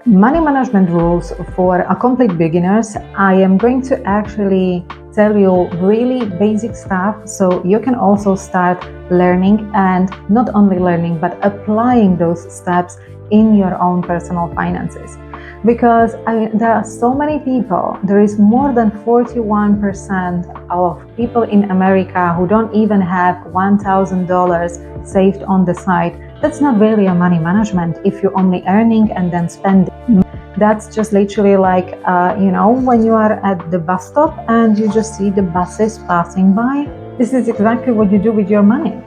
Money management rules for complete beginners. I am going to actually tell you really basic stuff so you can also start learning, and not only learning but applying those steps in your own personal finances. Because there are so many people, there is more than 41% of people in America who don't even have $1,000 saved on the side. That's not really a money management if you're only earning and then spending. That's just literally like, when you are at the bus stop and you just see the buses passing by. This is exactly what you do with your money.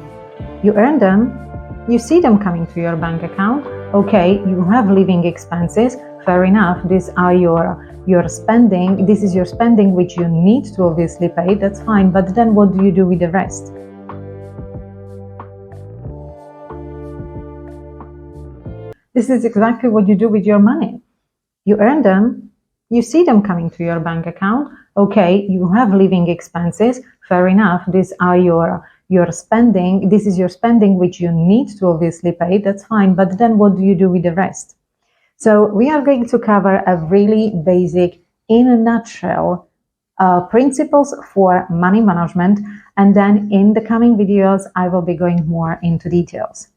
You earn them, you see them coming to your bank account. Okay, you have living expenses, fair enough. These are your spending. This is your spending which you need to obviously pay, that's fine. But then what do you do with the rest? This is exactly what you do with your money. You earn them, you see them coming to your bank account. Okay, you have living expenses, fair enough. These are your spending. This is your spending which you need to obviously pay, that's fine. But then what do you do with the rest? So we are going to cover a really basic, in a nutshell, principles for money management. And then in the coming videos, I will be going more into details.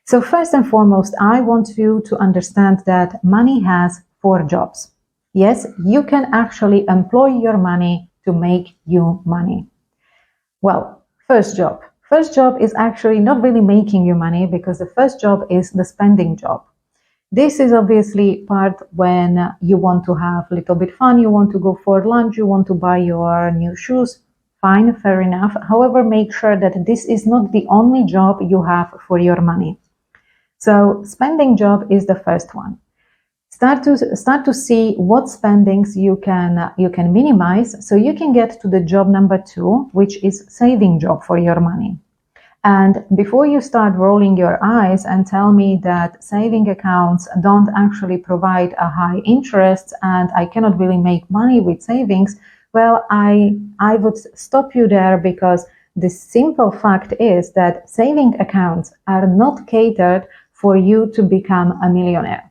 So first and foremost, I want you to understand that money has 4 jobs. Yes, you can actually employ your money to make you money. Well, first job. First job is actually not really making you money, because the first job is the spending job. This is obviously part when you want to have a little bit fun, you want to go for lunch, you want to buy your new shoes. Fine, fair enough. However, make sure that this is not the only job you have for your money. So spending job is the first one. Start to see what spendings you can minimize, so you can get to the job number 2, which is saving job for your money. And before you start rolling your eyes and tell me that saving accounts don't actually provide a high interest and I cannot really make money with savings, well, I would stop you there, because the simple fact is that saving accounts are not catered for you to become a millionaire.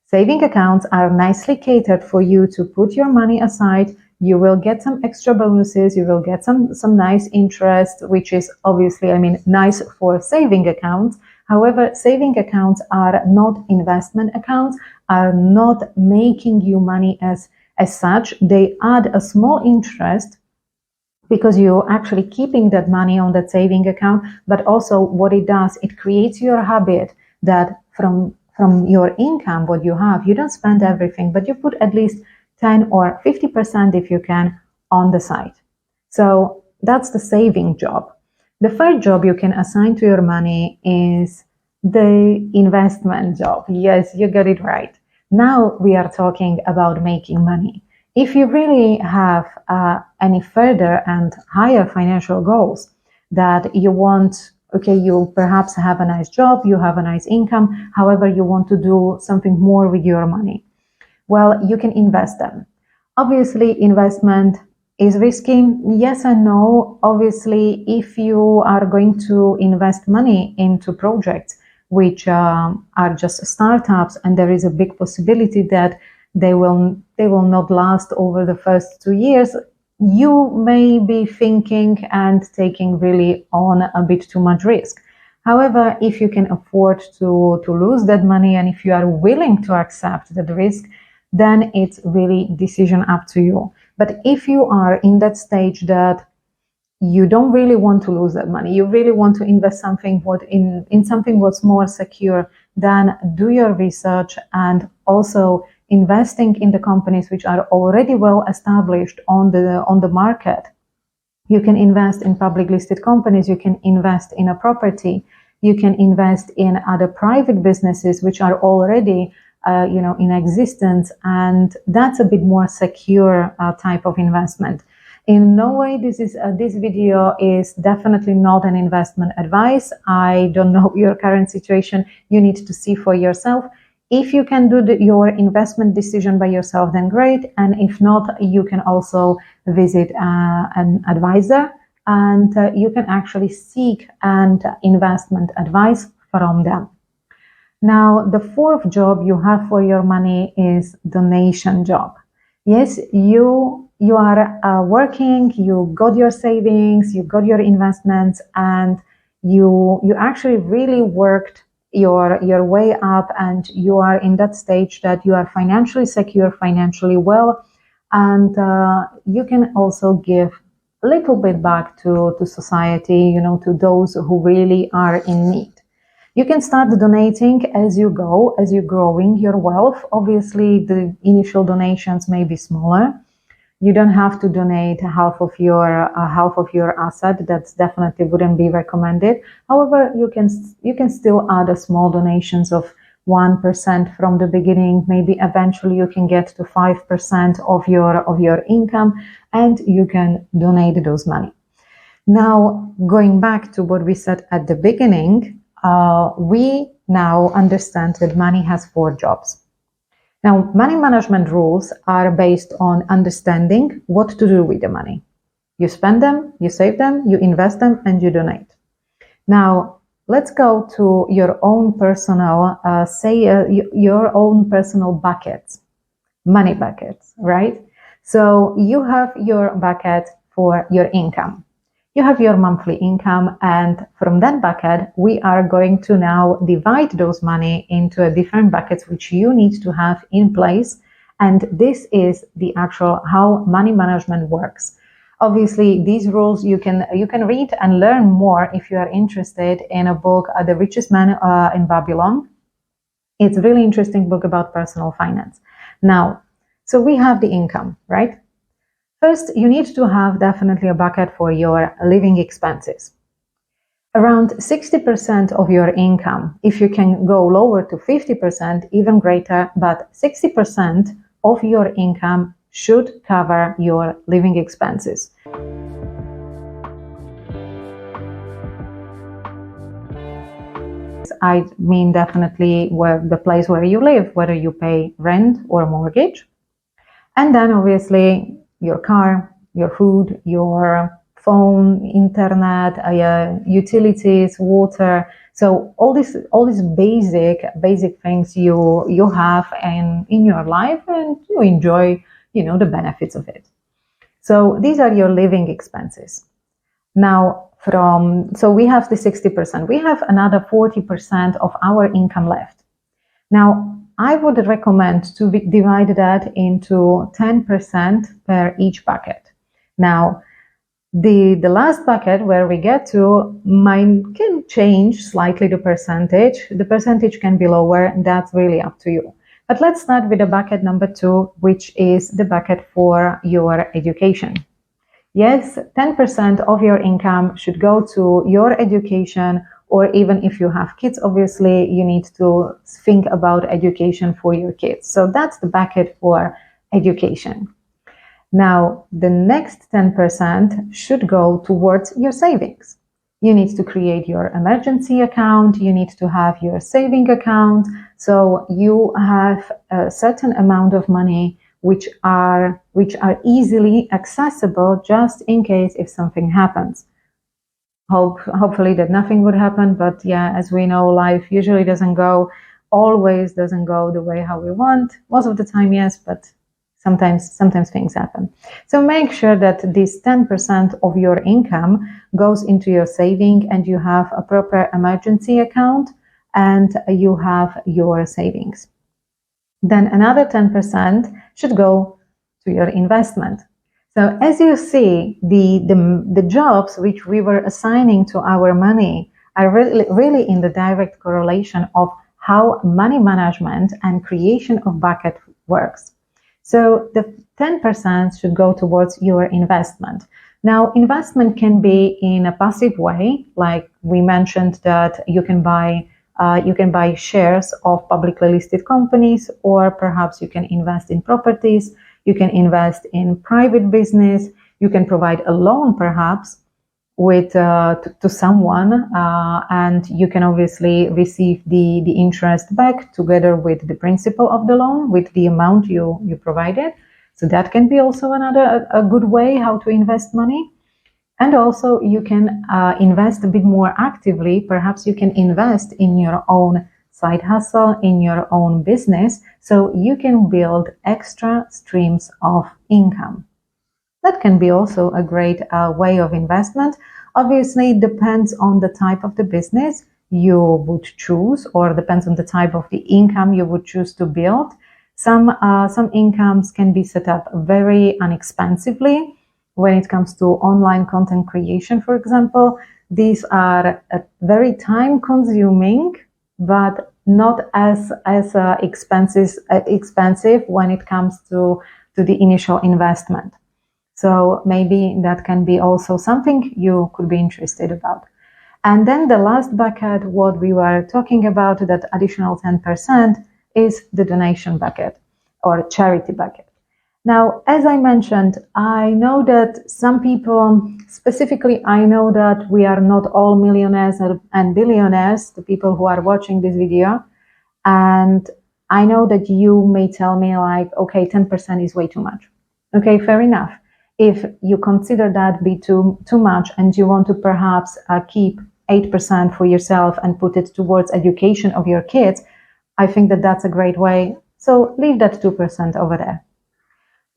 Saving accounts are nicely catered for you to put your money aside. You will get some extra bonuses, you will get some nice interest, which is obviously, nice for saving accounts. However, saving accounts are not investment accounts, are not making you money as such. They add a small interest because you're actually keeping that money on that saving account. But also what it does, it creates your habit that from your income, what you have, you don't spend everything, but you put at least 10 or 50% if you can on the side. So that's the saving job. The third job you can assign to your money is the investment job. Yes, you got it right. Now we are talking about making money. If you really have any further and higher financial goals that you want, okay, you perhaps have a nice job, you have a nice income, however, you want to do something more with your money. Well, you can invest them. Obviously, investment is risky. Yes and no. Obviously, if you are going to invest money into projects which are just startups, and there is a big possibility that they will not last over the first 2 years, you may be thinking and taking really on a bit too much risk. However, if you can afford to lose that money, and if you are willing to accept that risk, then it's really decision up to you. But if you are in that stage that you don't really want to lose that money, you really want to invest something in something what's more secure, then do your research, and also investing in the companies which are already well established on the market. You can invest in public listed companies, you can invest in a property, you can invest in other private businesses which are already in existence, and that's a bit more secure type of investment. In no way this video is definitely not an investment advice. I don't know your current situation. You need to see for yourself. If you can do your investment decision by yourself, then great. And if not, you can also visit an advisor, and you can actually seek an investment advice from them. Now, the fourth job you have for your money is donation job. Yes, you are working, you got your savings, you got your investments, and you actually really worked your way up, and you are in that stage that you are financially secure, financially well, and you can also give a little bit back to society, to those who really are in need. You can start donating as you go, as you're growing your wealth. Obviously, the initial donations may be smaller. You don't have to donate half of your asset. That's definitely wouldn't be recommended. However, you can still add a small donations of 1% from the beginning. Maybe eventually you can get to 5% of your income, and you can donate those money. Now, going back to what we said at the beginning, we now understand that money has 4 jobs. Now, money management rules are based on understanding what to do with the money. You spend them, you save them, you invest them, and you donate. Now, let's go to your own personal, your own personal buckets, money buckets, right? So you have your bucket for your income. You have your monthly income, and from that bucket, we are going to now divide those money into different buckets which you need to have in place. And this is the actual how money management works. Obviously, these rules you can read and learn more if you are interested in a book, The Richest Man in Babylon. It's a really interesting book about personal finance. Now, so we have the income, right? First, you need to have definitely a bucket for your living expenses. Around 60% of your income, if you can go lower to 50%, even greater, but 60% of your income should cover your living expenses. I mean definitely the place where you live, whether you pay rent or mortgage. And then obviously your car, your food, your phone, internet, utilities, water. So all these basic things you have in your life, and you enjoy, the benefits of it. So these are your living expenses. Now, so we have the 60%. We have another 40% of our income left. Now, I would recommend to divide that into 10% per each bucket. Now, the last bucket where we get to can change slightly the percentage. The percentage can be lower, and that's really up to you. But let's start with the bucket number 2, which is the bucket for your education. Yes, 10% of your income should go to your education, or even if you have kids, obviously, you need to think about education for your kids. So that's the bucket for education. Now, the next 10% should go towards your savings. You need to create your emergency account. You need to have your saving account. So you have a certain amount of money which are easily accessible just in case if something happens. Hopefully that nothing would happen, but yeah, as we know, life usually always doesn't go the way how we want. Most of the time, yes, but sometimes things happen. So make sure that this 10% of your income goes into your saving, and you have a proper emergency account, and you have your savings. Then another 10% should go to your investment. So as you see, the jobs which we were assigning to our money are really in the direct correlation of how money management and creation of bucket works. So the 10% should go towards your investment. Now, investment can be in a passive way, like we mentioned that you can buy shares of publicly listed companies, or perhaps you can invest in properties. You can invest in private business. You can provide a loan, perhaps, to someone, and you can obviously receive the interest back together with the principal of the loan, with the amount you provided. So that can be also a good way how to invest money. And also you can invest a bit more actively. Perhaps you can invest in your own side hustle in your own business so you can build extra streams of income. That can be also a great way of investment. Obviously, it depends on the type of the business you would choose, or depends on the type of the income you would choose to build. Some incomes can be set up very inexpensively. When it comes to online content creation, for example, these are very time-consuming, but not as expensive when it comes to the initial investment. So maybe that can be also something you could be interested about. And then the last bucket, what we were talking about, that additional 10%, is the donation bucket or charity bucket. Now, as I mentioned, I know that some people, specifically, I know that we are not all millionaires and billionaires, the people who are watching this video. And I know that you may tell me like, okay, 10% is way too much. Okay, fair enough. If you consider that be too much and you want to perhaps keep 8% for yourself and put it towards education of your kids, I think that that's a great way. So leave that 2% over there.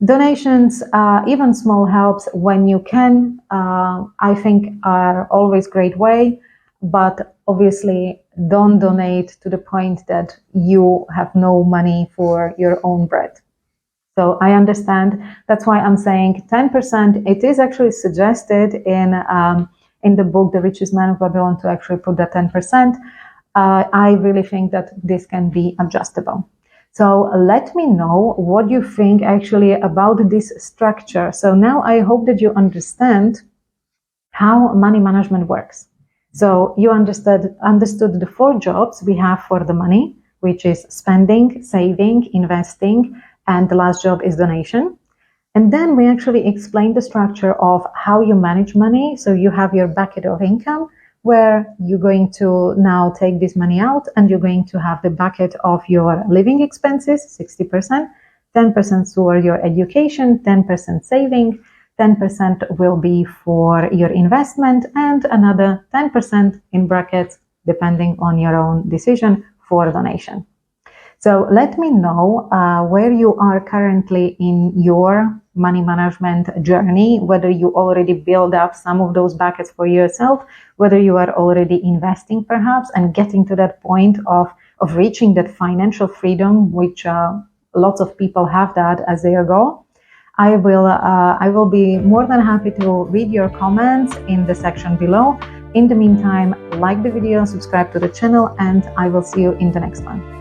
Donations, even small helps when you can, I think are always great way, but obviously don't donate to the point that you have no money for your own bread. So I understand. That's why I'm saying 10%. It is actually suggested in the book, The Richest Man of Babylon, to actually put that 10%. I really think that this can be adjustable. So let me know what you think actually about this structure. So now I hope that you understand how money management works. So you understood the 4 jobs we have for the money, which is spending, saving, investing, and the last job is donation. And then we actually explain the structure of how you manage money. So you have your bucket of income where you're going to now take this money out, and you're going to have the bucket of your living expenses, 60%, 10% for your education, 10% saving, 10% will be for your investment, and another 10% in brackets, depending on your own decision, for donation. So let me know where you are currently in your money management journey, whether you already build up some of those buckets for yourself, whether you are already investing perhaps and getting to that point of reaching that financial freedom, which lots of people have that as their goal. I will be more than happy to read your comments in the section below. In the meantime, like the video, subscribe to the channel, and I will see you in the next one.